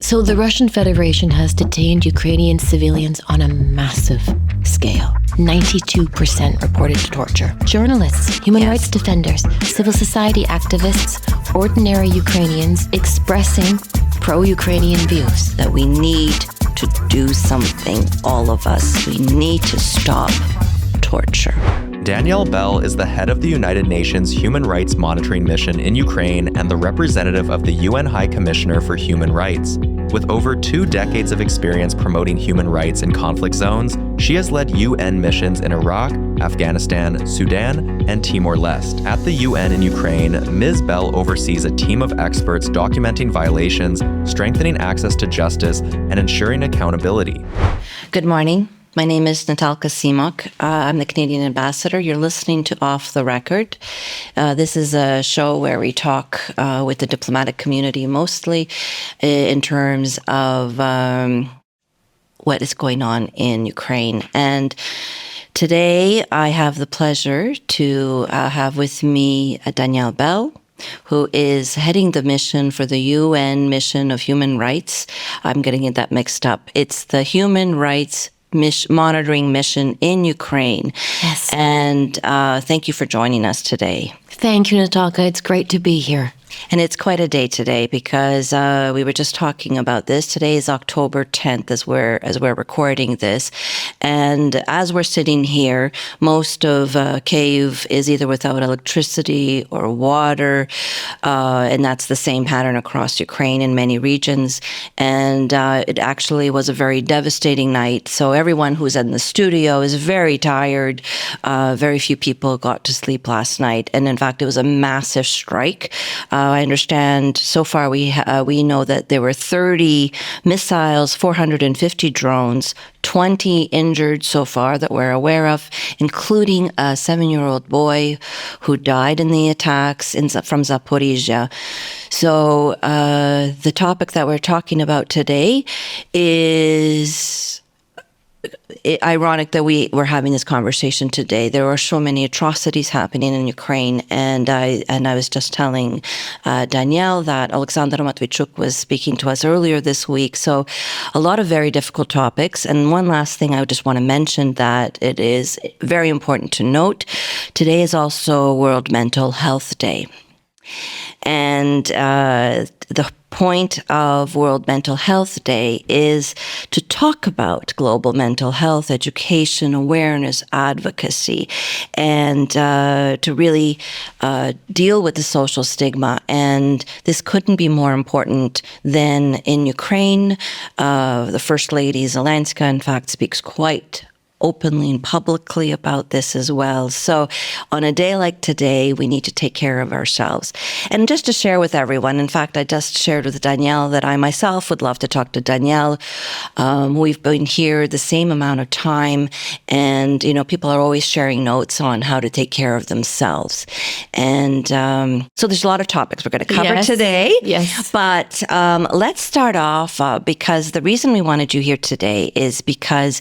So the Russian Federation has detained Ukrainian civilians on a massive scale. 92% reported to torture. Journalists, human rights defenders, civil society activists, ordinary Ukrainians expressing pro-Ukrainian views. That we need to do something, all of us. We need to stop torture. Danielle Bell is the head of the United Nations Human Rights Monitoring Mission in Ukraine and the representative of the UN High Commissioner for Human Rights. With over 2 decades of experience promoting human rights in conflict zones, she has led UN missions in Iraq, Afghanistan, Sudan, and Timor-Leste. At the UN in Ukraine, Ms. Bell oversees a team of experts documenting violations, strengthening access to justice, and ensuring accountability. Good morning. My name is Natalka Cmoc. I'm the Canadian ambassador. You're listening to Off the Record. This is a show where we talk with the diplomatic community, mostly in terms of what is going on in Ukraine. And today I have the pleasure to have with me Danielle Bell, who is heading the mission for the UN Mission of Human Rights. I'm getting that mixed up. It's the Human Rights Monitoring Mission in Ukraine. Yes. And thank you for joining us today. Thank you, Natalka. It's great to be here. And it's quite a day today because we were just talking about this. Today is October 10th as we're recording this. And as we're sitting here, most of Kyiv is either without electricity or water. And that's the same pattern across Ukraine in many regions. And it actually was a very devastating night. So everyone who's in the studio is very tired. Very few people got to sleep last night. And in fact, it was a massive strike. I understand so far we know that there were 30 missiles, 450 drones, 20 injured so far that we're aware of, including a 7-year-old boy who died in the attacks from Zaporizhia. So the topic that we're talking about today is ironic that we're having this conversation today. There are so many atrocities happening in Ukraine, and I was just telling Danielle that Alexander Matvichuk was speaking to us earlier this week. So a lot of very difficult topics. And one last thing I just want to mention that it is very important to note. Today is also World Mental Health Day. And the point of World Mental Health Day is to talk about global mental health, education, awareness, advocacy, and to really deal with the social stigma. And this couldn't be more important than in Ukraine. The First Lady Zelenska, in fact, speaks quite openly and publicly about this as well. So on a day like today, we need to take care of ourselves. And just to share with everyone, in fact, I just shared with Danielle that I myself would love to talk to Danielle. We've been here the same amount of time, and, people are always sharing notes on how to take care of themselves. And so there's a lot of topics we're going to cover today. Yes. But let's start off because the reason we wanted you here today is because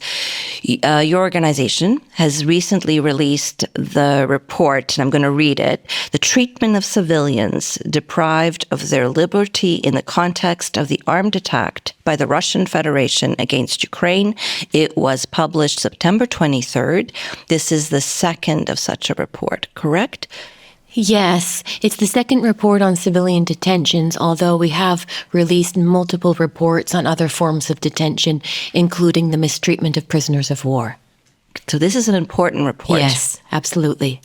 your organization has recently released the report, and I'm going to read it, The Treatment of Civilians Deprived of Their Liberty in the Context of the Armed Attack by the Russian Federation against Ukraine. It was published September 23rd. This is the second of such a report, correct? Yes, it's the second report on civilian detentions, although we have released multiple reports on other forms of detention, including the mistreatment of prisoners of war. So this is an important report. Yes, absolutely.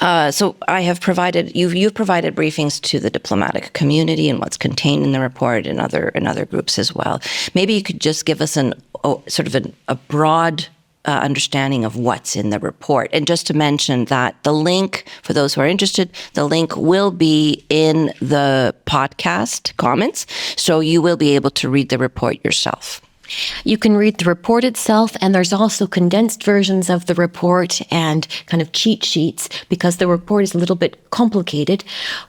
So I have provided, you've provided briefings to the diplomatic community and what's contained in the report and other groups as well. Maybe you could just give us a broad understanding of what's in the report. And just to mention that the link, for those who are interested, the link will be in the podcast comments, so you will be able to read the report yourself. You can read the report itself, and there's also condensed versions of the report and kind of cheat sheets, because the report is a little bit complicated,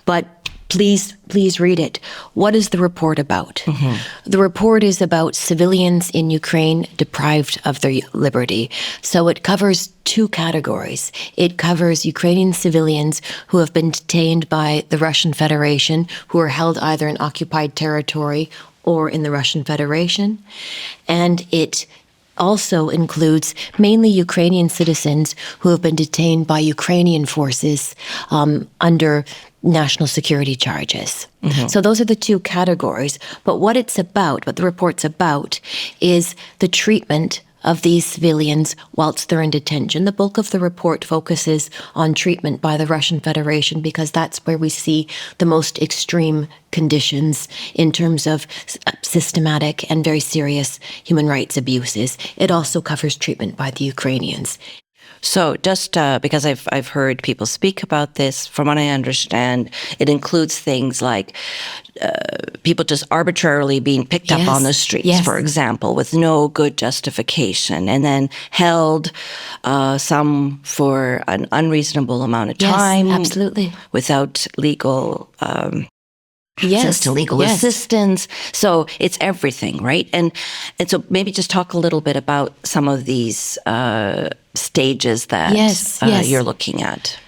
but please read it. What is the report about? Mm-hmm. The report is about civilians in Ukraine deprived of their liberty. So it covers two categories. It covers Ukrainian civilians who have been detained by the Russian Federation, who are held either in occupied territory or in the Russian Federation. And it also includes mainly Ukrainian citizens who have been detained by Ukrainian forces under national security charges. So those are the two categories. But what it's about, what the report's about, is the treatment of these civilians whilst they're in detention. The bulk of the report focuses on treatment by the Russian Federation because that's where we see the most extreme conditions in terms of systematic and very serious human rights abuses. It also covers treatment by the Ukrainians. So just because I've heard people speak about this, from what I understand, it includes things like people just arbitrarily being picked up on the streets, for example, with no good justification, and then held some for an unreasonable amount of time. Yes, absolutely. Without legal access to legal assistance. So it's everything, right? And so maybe just talk a little bit about some of these stages that you're looking at.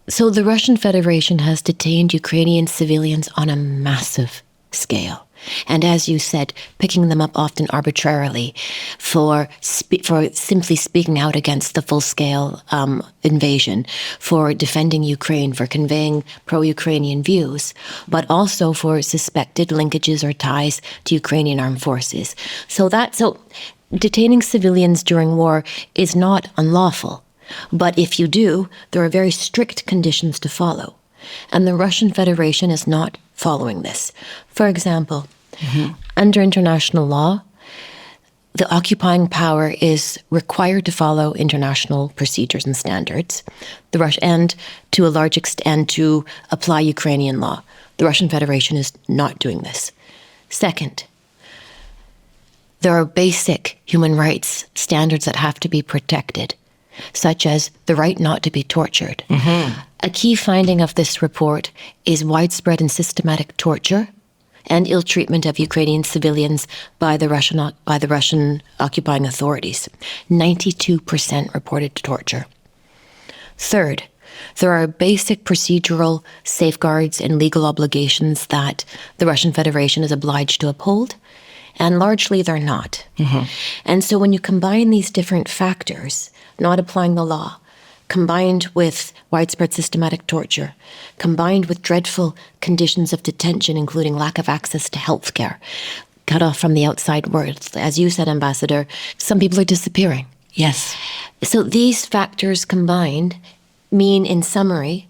So the Russian Federation has detained Ukrainian civilians on a massive scale. And as you said, picking them up often arbitrarily for simply speaking out against the full-scale invasion, for defending Ukraine, for conveying pro-Ukrainian views, but also for suspected linkages or ties to Ukrainian armed forces. So detaining civilians during war is not unlawful. But if you do, there are very strict conditions to follow. And the Russian Federation is not following this. For example, under international law, the occupying power is required to follow international procedures and standards. And to a large extent, to apply Ukrainian law. The Russian Federation is not doing this. Second, there are basic human rights standards that have to be protected, such as the right not to be tortured. A key finding of this report is widespread and systematic torture and ill treatment of Ukrainian civilians by the Russian occupying authorities. 92% reported torture. Third, there are basic procedural safeguards and legal obligations that the Russian Federation is obliged to uphold, and largely they're not. And so when you combine these different factors, not applying the law, combined with widespread systematic torture, combined with dreadful conditions of detention, including lack of access to health care, cut off from the outside world. As you said, Ambassador, some people are disappearing. Yes. So these factors combined mean, in summary,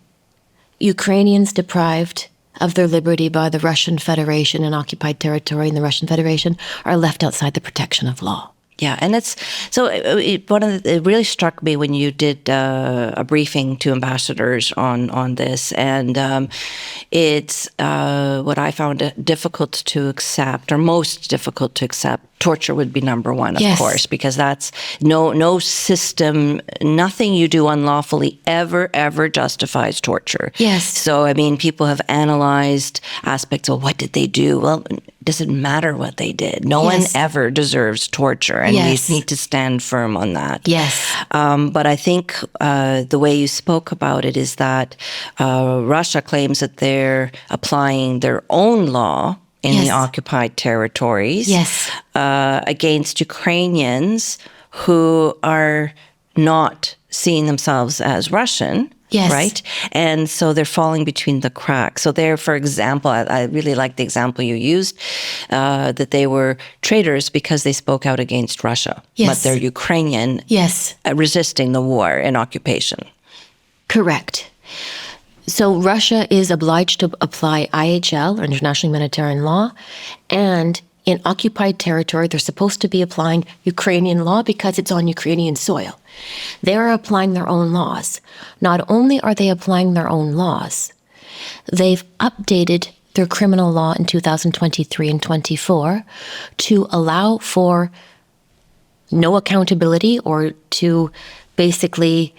Ukrainians deprived of their liberty by the Russian Federation and occupied territory in the Russian Federation are left outside the protection of law. Yeah, and it really struck me when you did a briefing to ambassadors on this, and it's what I found difficult to accept, or most difficult to accept. Torture would be number one, of course, because that's no system, nothing you do unlawfully ever justifies torture. Yes. So, I mean, people have analyzed aspects of what did they do? Well, it doesn't matter what they did. No one ever deserves torture, and we need to stand firm on that. Yes. But I think the way you spoke about it is that Russia claims that they're applying their own law in the occupied territories against Ukrainians who are not seeing themselves as Russian. Yes. Right? And so they're falling between the cracks. So there, for example, I really like the example you used, that they were traitors because they spoke out against Russia. Yes. But they're Ukrainian resisting the war and occupation. Correct. So Russia is obliged to apply IHL, or international humanitarian law, and in occupied territory, they're supposed to be applying Ukrainian law because it's on Ukrainian soil. They are applying their own laws. Not only are they applying their own laws, they've updated their criminal law in 2023 and 24 to allow for no accountability, or to basically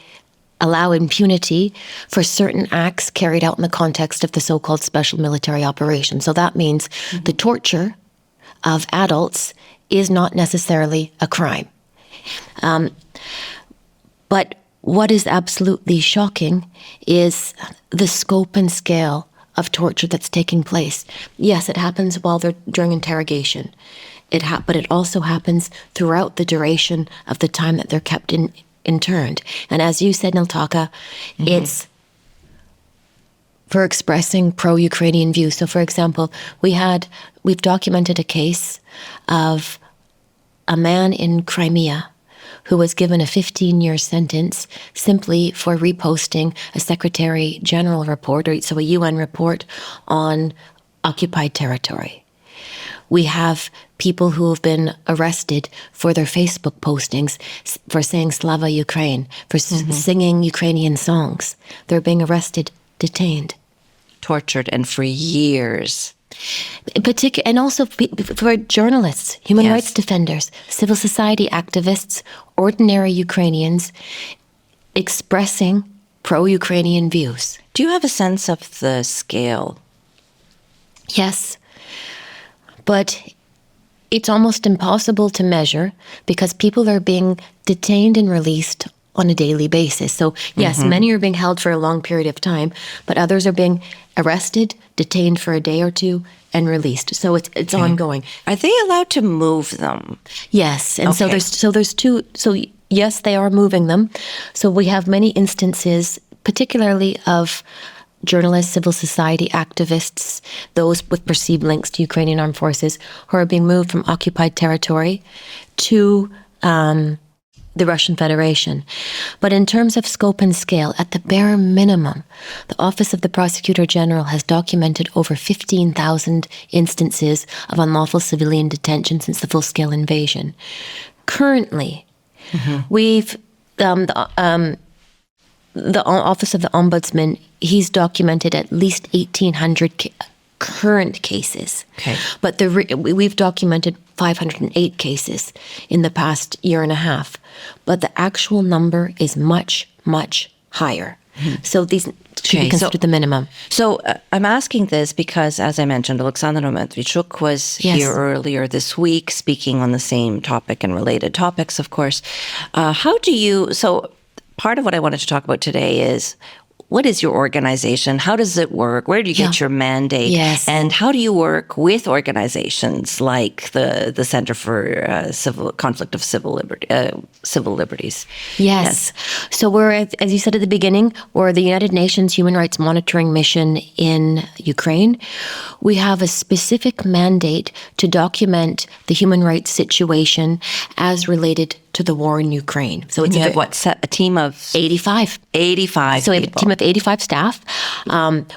allow impunity for certain acts carried out in the context of the so-called special military operation. So that means the torture of adults is not necessarily a crime. But what is absolutely shocking is the scope and scale of torture that's taking place. Yes, it happens while they're during interrogation. But it also happens throughout the duration of the time that they're kept interned. And as you said, Natalka, it's for expressing pro-Ukrainian views. So, for example, we've documented a case of a man in Crimea who was given a 15-year sentence simply for reposting a Secretary General report, so a UN report on occupied territory. We have people who have been arrested for their Facebook postings for saying Slava Ukraine, for singing Ukrainian songs. They're being arrested, detained. Tortured, and for years. And also for journalists, human rights defenders, civil society activists, ordinary Ukrainians expressing pro-Ukrainian views. Do you have a sense of the scale? Yes, but it's almost impossible to measure because people are being detained and released on a daily basis. So yes, many are being held for a long period of time, but others are being arrested, detained for a day or two, and released. So it's ongoing. Are they allowed to move them? Yes, and so there's two. So yes, they are moving them. So we have many instances, particularly of journalists, civil society activists, those with perceived links to Ukrainian armed forces, who are being moved from occupied territory to the Russian Federation. But in terms of scope and scale, at the bare minimum, the Office of the Prosecutor General has documented over 15,000 instances of unlawful civilian detention since the full-scale invasion. Currently, we've the Office of the Ombudsman, he's documented at least 1,800 current cases. Okay. But we've documented 508 cases in the past year and a half. But the actual number is much, much higher. So these should be considered the minimum. So I'm asking this because, as I mentioned, Alexandra Matvichuk was here earlier this week speaking on the same topic and related topics, of course. So part of what I wanted to talk about today is, what is your organization? How does it work? Where do you get your mandate? Yes. And how do you work with organizations like the Center for Conflict of Civil Liberties? Yes. So we're, as you said at the beginning, we're the United Nations Human Rights Monitoring Mission in Ukraine. We have a specific mandate to document the human rights situation as related to the war in Ukraine. So it's a team of 85. 85. So we have a team of 85 staff.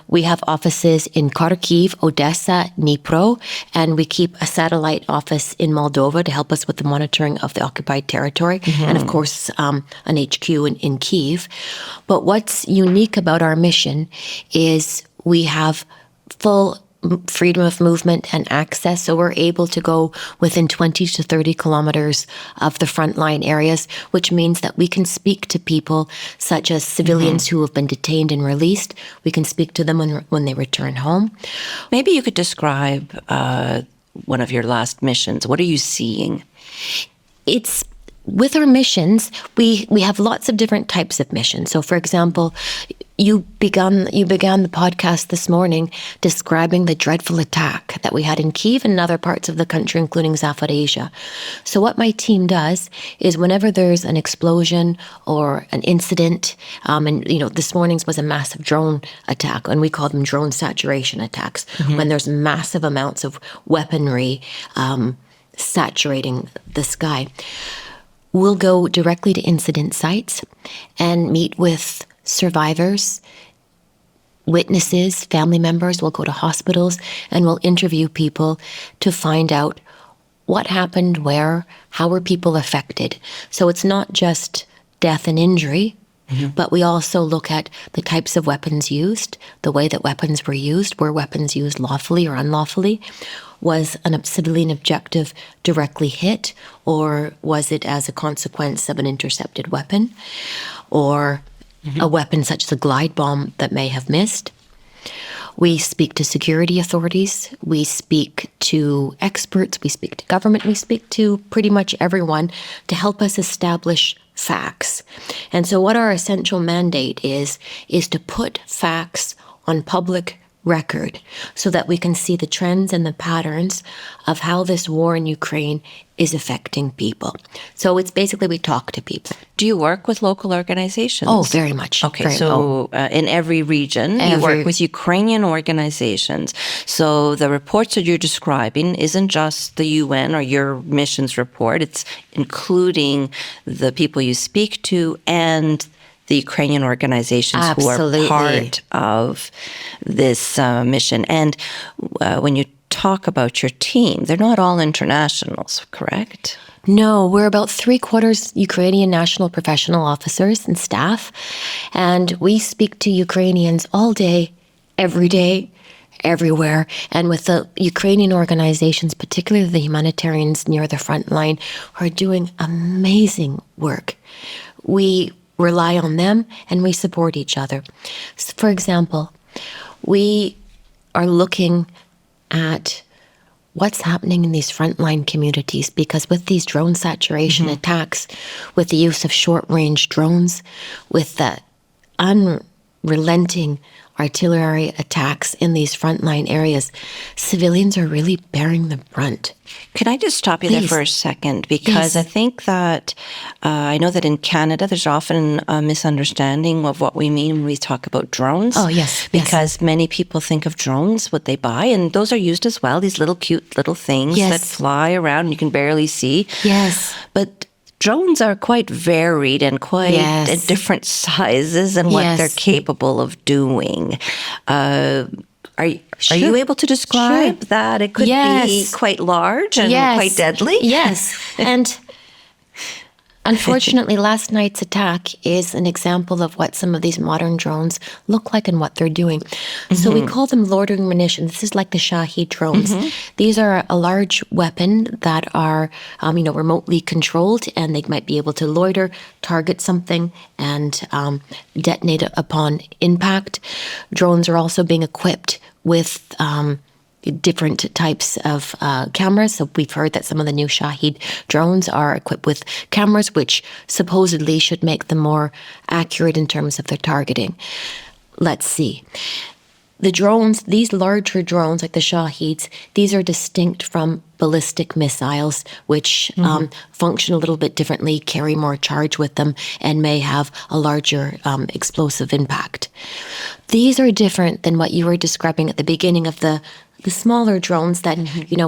We have offices in Kharkiv, Odessa, Dnipro, and we keep a satellite office in Moldova to help us with the monitoring of the occupied territory, and of course an HQ in Kyiv. But what's unique about our mission is we have full freedom of movement and access. So we're able to go within 20 to 30 kilometers of the frontline areas, which means that we can speak to people such as civilians who have been detained and released. We can speak to them when they return home. Maybe you could describe one of your last missions. What are you seeing? With our missions, we have lots of different types of missions. So, for example, you began the podcast this morning describing the dreadful attack that we had in Kyiv and other parts of the country, including Zaporizhia. So what my team does is whenever there's an explosion or an incident, and this morning's was a massive drone attack, and we call them drone saturation attacks, when there's massive amounts of weaponry saturating the sky. We'll go directly to incident sites and meet with survivors, witnesses, family members. We'll go to hospitals and we'll interview people to find out what happened, where, how were people affected. So it's not just death and injury, but we also look at the types of weapons used, the way that weapons were used, were weapons used lawfully or unlawfully? Was a civilian objective directly hit, or was it as a consequence of an intercepted weapon, or a weapon such as a glide bomb that may have missed? We speak to security authorities, we speak to experts, we speak to government, we speak to pretty much everyone to help us establish facts. And so what our essential mandate is to put facts on public record so that we can see the trends and the patterns of how this war in Ukraine is affecting people. So it's basically we talk to people. Do you work with local organizations? Oh, very much. Okay, so in every region, you work with Ukrainian organizations. So the reports that you're describing isn't just the UN or your missions report. It's including the people you speak to and the Ukrainian organizations Absolutely. who are part of this mission. And when you talk about your team, they're not all internationals, correct? No, we're about 3/4 Ukrainian national professional officers and staff. And we speak to Ukrainians all day, every day, everywhere. And with the Ukrainian organizations, particularly the humanitarians near the front line, are doing amazing work. We rely on them and we support each other. So for example, we are looking at what's happening in these frontline communities, because with these drone saturation attacks, with the use of short-range drones, with the unrelenting artillery attacks in these frontline areas, civilians are really bearing the brunt. Can I just stop you there for a second? Because I think that I know that in Canada, there's often a misunderstanding of what we mean when we talk about drones. Oh, yes. Because many people think of drones, what they buy, and those are used as well, these little cute little things that fly around and you can barely see. Yes. But drones are quite varied and quite at different sizes and what they're capable of doing. Are you able to describe that? It could be quite large and quite deadly? Yes. And unfortunately, last night's attack is an example of what some of these modern drones look like and what they're doing. So we call them loitering munitions. This is like the Shahed drones. These are a large weapon that are, remotely controlled, and they might be able to loiter, target something, and detonate upon impact. Drones are also being equipped with different types of cameras. So we've heard that some of the new Shahed drones are equipped with cameras which supposedly should make them more accurate in terms of their targeting. Let's see. The drones, these larger drones like the Shaheds, these are distinct from ballistic missiles, which function a little bit differently, carry more charge with them, and may have a larger explosive impact. These are different than what you were describing at the beginning of the smaller drones that,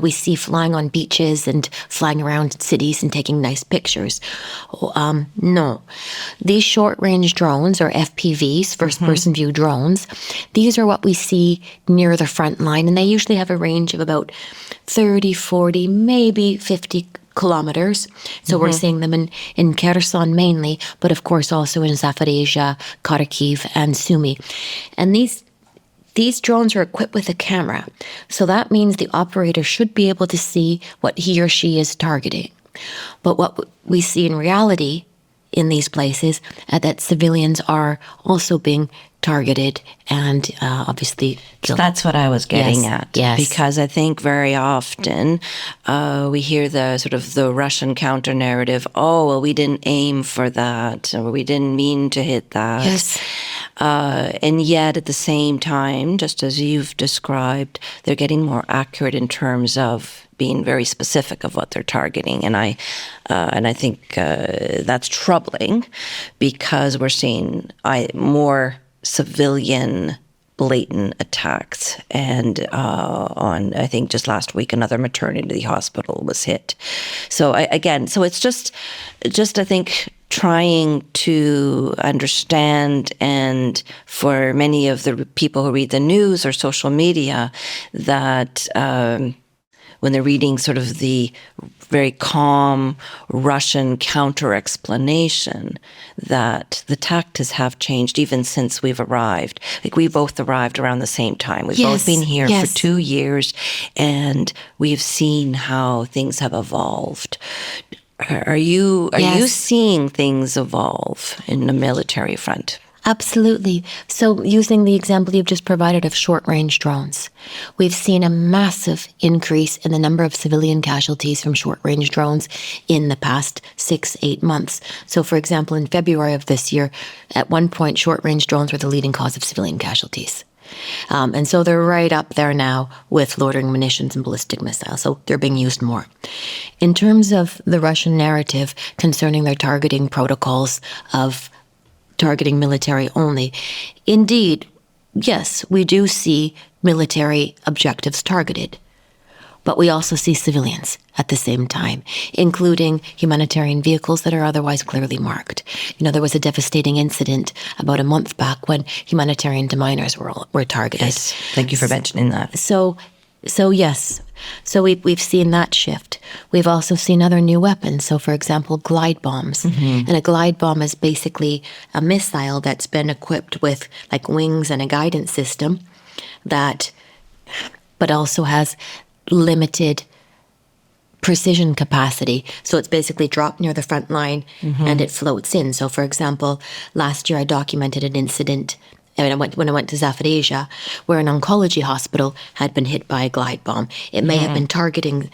we see flying on beaches and flying around cities and taking nice pictures. No. These short-range drones, or FPVs, first-person view drones, these are what we see near the front line, and they usually have a range of about 30, 40, maybe 50 kilometers. So we're seeing them in Kherson mainly, but of course also in Zaporizhzhia, Kharkiv, and Sumy. And these drones are equipped with a camera. So that means the operator should be able to see what he or she is targeting. But what we see in reality in these places that civilians are also being targeted and obviously killed. That's what I was getting at. Yes. Because I think very often we hear the sort of the Russian counter narrative, oh, well, we didn't aim for that, or we didn't mean to hit that. Yes. And yet at the same time, just as you've described, they're getting more accurate in terms of being very specific of what they're targeting. And I think that's troubling because we're seeing more civilian blatant attacks. And I think just last week, another maternity hospital was hit. So so it's just I think trying to understand, and for many of the people who read the news or social media, that when they're reading sort of the very calm Russian counter-explanation, that the tactics have changed even since we've arrived. Like, we both arrived around the same time. We've both been here for 2 years, and we've seen how things have evolved. Are you seeing things evolve in the military front? Absolutely. So using the example you've just provided of short-range drones, we've seen a massive increase in the number of civilian casualties from short-range drones in the past 6-8 months. So for example, in February of this year, at one point, short-range drones were the leading cause of civilian casualties. And so they're right up there now with loitering munitions and ballistic missiles. So they're being used more. In terms of the Russian narrative concerning their targeting protocols of targeting military only, indeed, yes, we do see military objectives targeted. But we also see civilians at the same time, including humanitarian vehicles that are otherwise clearly marked. There was a devastating incident about a month back when humanitarian deminers were targeted. Yes, thank you for mentioning that. So yes. So we've seen that shift. We've also seen other new weapons. So, for example, glide bombs. And a glide bomb is basically a missile that's been equipped with like wings and a guidance system but also has limited precision capacity. So it's basically dropped near the front line and it floats in. So, for example, last year I documented an incident when I went to Zaporizhia, where an oncology hospital had been hit by a glide bomb. It may have been targeting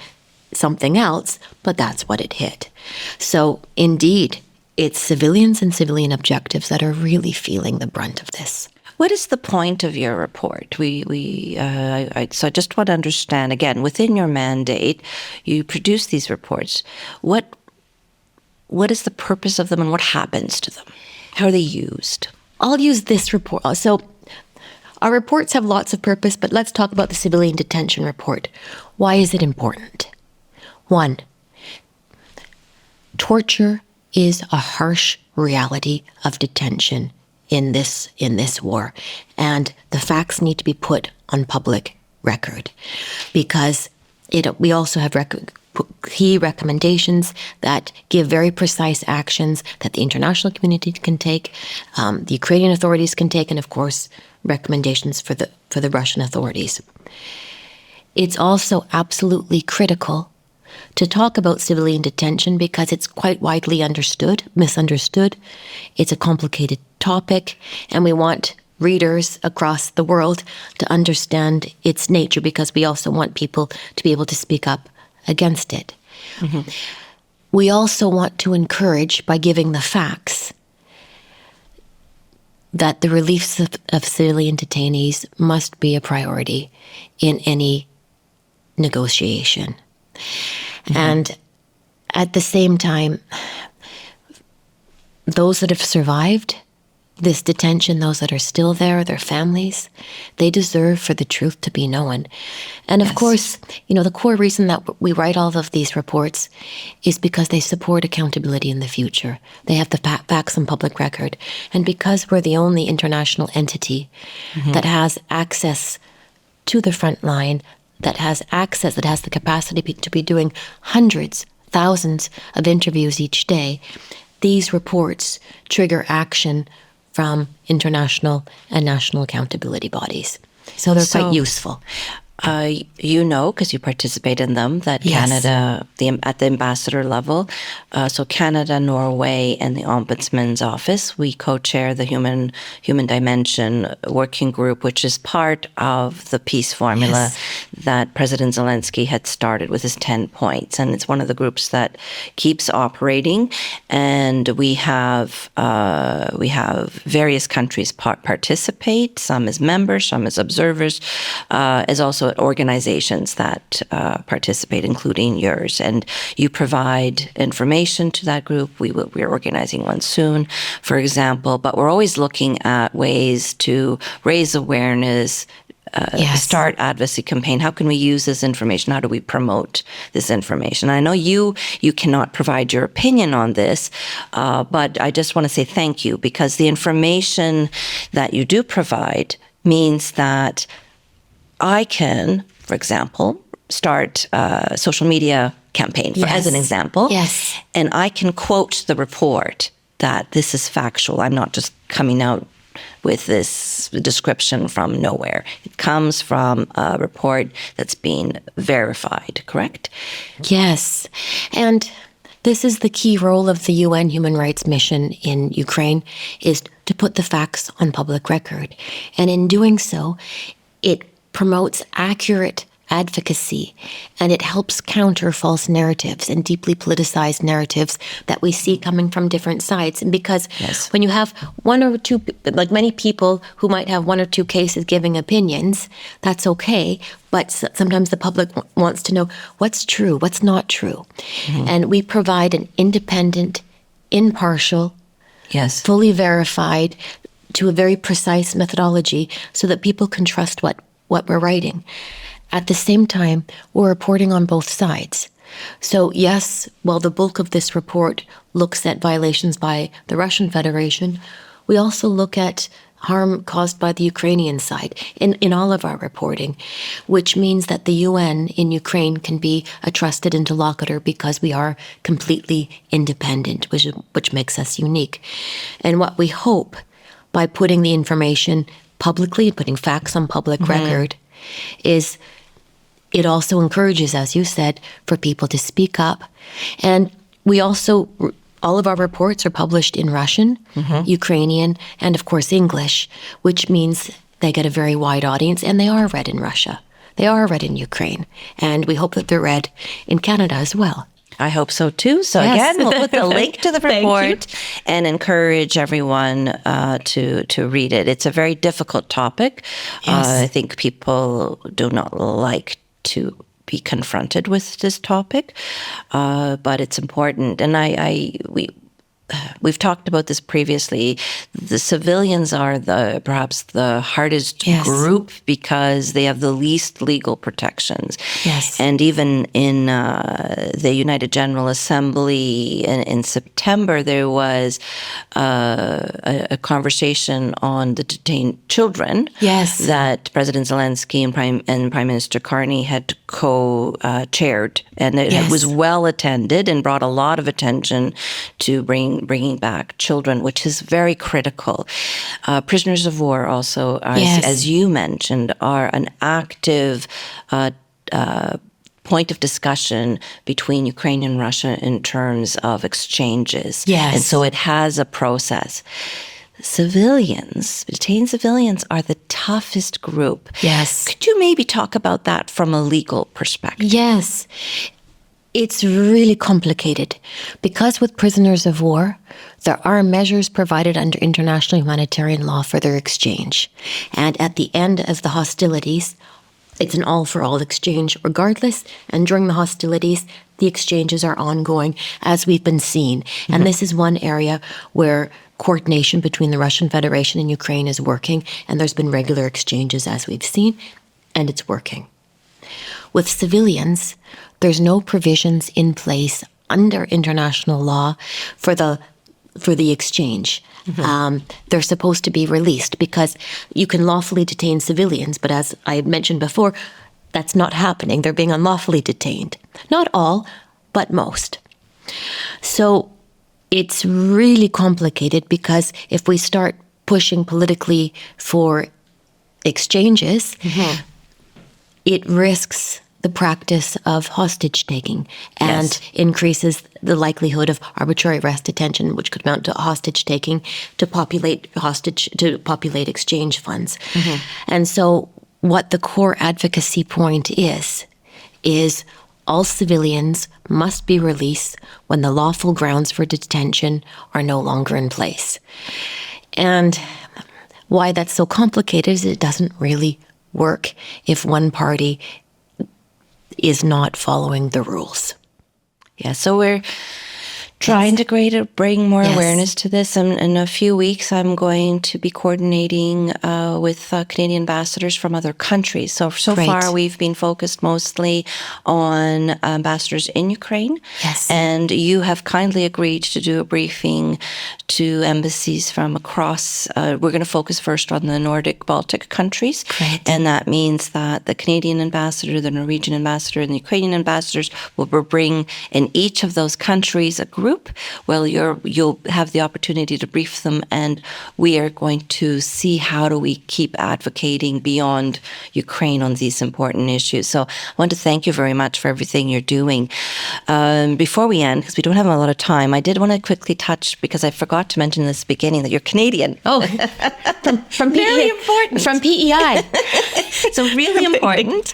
something else, but that's what it hit. So, indeed, it's civilians and civilian objectives that are really feeling the brunt of this. What is the point of your report? So I just want to understand, again, within your mandate, you produce these reports. What is the purpose of them and what happens to them? How are they used? I'll use this report. So our reports have lots of purpose, but let's talk about the civilian detention report. Why is it important? 1, torture is a harsh reality of detention in this war, and the facts need to be put on public record, because we also have key recommendations that give very precise actions that the international community can take, the Ukrainian authorities can take, and of course recommendations for the Russian authorities. It's also absolutely critical to talk about civilian detention because it's quite widely misunderstood. It's a complicated topic, and we want readers across the world to understand its nature, because we also want people to be able to speak up against it. We also want to encourage, by giving the facts, that the release of civilian detainees must be a priority in any negotiation. And at the same time, those that have survived this detention, those that are still there, their families, they deserve for the truth to be known. And of course, the core reason that we write all of these reports is because they support accountability in the future. They have the facts on public record. And because we're the only international entity that has access to the front line, that has the capacity to be doing hundreds, thousands of interviews each day, these reports trigger action from international and national accountability bodies. So they're quite useful. Because you participate in them, that Yes. Canada, at the ambassador level, so Canada, Norway, and the Ombudsman's Office, we co-chair the Human Dimension Working Group, which is part of the peace formula that President Zelensky had started with his 10 points. And it's one of the groups that keeps operating. And we have various countries participate, some as members, some as observers, as also organizations that participate, including yours. And you provide information to that group. We're organizing one soon, for example. But we're always looking at ways to raise awareness, start advocacy campaign. How can we use this information? How do we promote this information? I know you cannot provide your opinion on this, but I just want to say thank you, because the information that you do provide means that I can, for example, start a social media campaign, as an example. Yes. And I can quote the report that this is factual. I'm not just coming out with this description from nowhere. It comes from a report that's been verified, correct? Yes. And this is the key role of the UN Human Rights Mission in Ukraine, is to put the facts on public record. And in doing so, it promotes accurate advocacy, and it helps counter false narratives and deeply politicized narratives that we see coming from different sides. And because when you have one or two, like many people who might have one or two cases giving opinions, that's okay. But sometimes the public wants to know what's true, what's not true. And we provide an independent, impartial, fully verified, to a very precise methodology so that people can trust what we're writing. At the same time, we're reporting on both sides. So yes, while the bulk of this report looks at violations by the Russian Federation, we also look at harm caused by the Ukrainian side in all of our reporting, which means that the UN in Ukraine can be a trusted interlocutor because we are completely independent, which makes us unique. And what we hope by putting the information publicly, putting facts on public record, is it also encourages, as you said, for people to speak up. And we also, all of our reports are published in Russian, Ukrainian, and of course English, which means they get a very wide audience, and they are read in Russia. They are read in Ukraine, and we hope that they're read in Canada as well. I hope so too. So again, we'll put the link to the report and encourage everyone to read it. It's a very difficult topic. I think people do not like to be confronted with this topic, but it's important. And we've talked about this previously. The civilians are perhaps the hardest group because they have the least legal protections. And even in the United General Assembly in September, there was a conversation on the detained children that President Zelensky and Prime Minister Carney had co-chaired. And it was well attended and brought a lot of attention to bringing back children, which is very critical. Prisoners of war also, as you mentioned, are an active point of discussion between Ukraine and Russia in terms of exchanges. And so it has a process. Civilians, detained civilians, are the toughest group. Could you maybe talk about that from a legal perspective? It's really complicated because with prisoners of war, there are measures provided under international humanitarian law for their exchange. And at the end of the hostilities, it's an all-for-all exchange regardless. And during the hostilities, the exchanges are ongoing, as we've been seeing. And this is one area where coordination between the Russian Federation and Ukraine is working. And there's been regular exchanges, as we've seen, and it's working. With civilians, there's no provisions in place under international law for the exchange. They're supposed to be released because you can lawfully detain civilians, but as I mentioned before, that's not happening. They're being unlawfully detained. Not all, but most. So it's really complicated because if we start pushing politically for exchanges, it risks the practice of hostage taking and increases the likelihood of arbitrary arrest, detention, which could amount to hostage taking to populate exchange funds. And so what the core advocacy point is all civilians must be released when the lawful grounds for detention are no longer in place. And why that's so complicated is it doesn't really work if one party is not following the rules. So we're trying to bring more awareness to this. In a few weeks, I'm going to be coordinating with Canadian ambassadors from other countries. So far, we've been focused mostly on ambassadors in Ukraine. And you have kindly agreed to do a briefing to embassies from across. We're going to focus first on the Nordic Baltic countries. And that means that the Canadian ambassador, the Norwegian ambassador, and the Ukrainian ambassadors will bring in each of those countries a group group. Well, you'll have the opportunity to brief them, and we are going to see how do we keep advocating beyond Ukraine on these important issues. So I want to thank you very much for everything you're doing. Before we end, because we don't have a lot of time, I did want to quickly touch, because I forgot to mention in this beginning, that you're Canadian. Oh, from Very PEI, important. From PEI. So really important,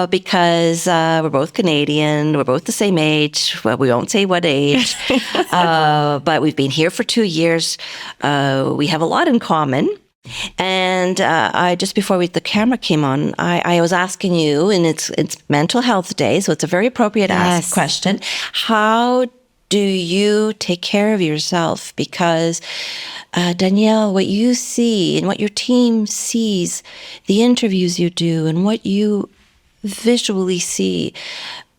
because we're both Canadian, we're both the same age. Well, we won't say what age, but we've been here for 2 years. We have a lot in common. And I just before the camera came on, I was asking you, and it's Mental Health Day, so it's a very appropriate question. How do you take care of yourself? Because Danielle, what you see and what your team sees, the interviews you do and what you visually see,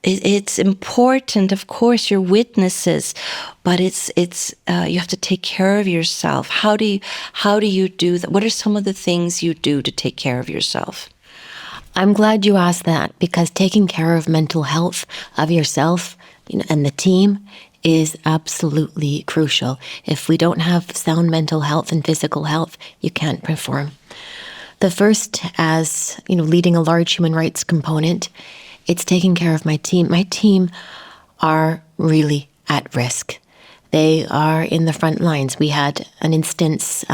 it's important. Of course, you're witnesses, but it's you have to take care of yourself. How do you do that? What are some of the things you do to take care of yourself? I'm glad you asked that, because taking care of mental health of yourself, and the team is absolutely crucial. If we don't have sound mental health and physical health, you can't perform. The first, as leading a large human rights component, it's taking care of my team. My team are really at risk. They are in the front lines. We had an instance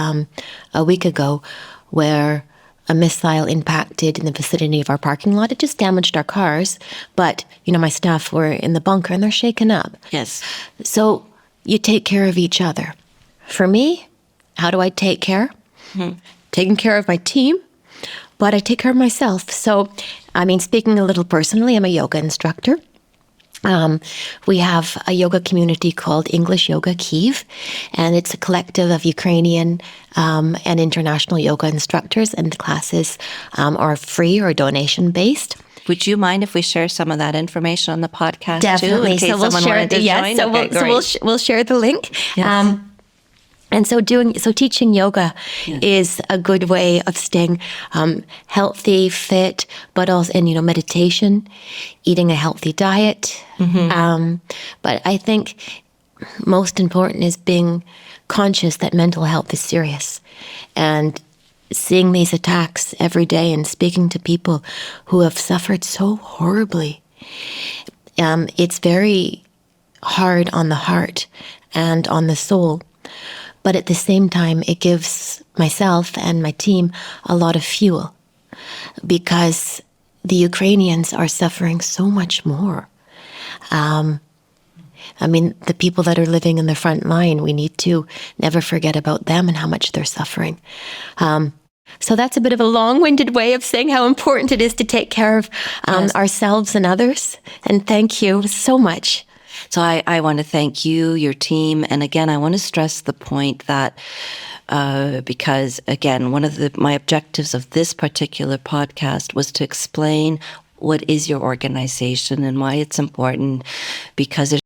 a week ago where a missile impacted in the vicinity of our parking lot. It just damaged our cars, but my staff were in the bunker and they're shaken up. Yes. So you take care of each other. For me, how do I take care? Taking care of my team, but I take care of myself. So, speaking a little personally, I'm a yoga instructor. We have a yoga community called English Yoga Kyiv, and it's a collective of Ukrainian and international yoga instructors, and the classes are free or donation-based. Would you mind if we share some of that information on the podcast Definitely. too? In case So we'll someone share wanted to join? we'll share the link. Yes. And so teaching yoga is a good way of staying healthy, fit, but also, and meditation, eating a healthy diet. But I think most important is being conscious that mental health is serious, and seeing these attacks every day and speaking to people who have suffered so horribly. It's very hard on the heart and on the soul. But at the same time, it gives myself and my team a lot of fuel, because the Ukrainians are suffering so much more. The people that are living in the front line, we need to never forget about them and how much they're suffering. So that's a bit of a long-winded way of saying how important it is to take care of ourselves and others. And thank you so much. So I want to thank you, your team. And again, I want to stress the point that because, again, one of my objectives of this particular podcast was to explain what is your organization and why it's important, because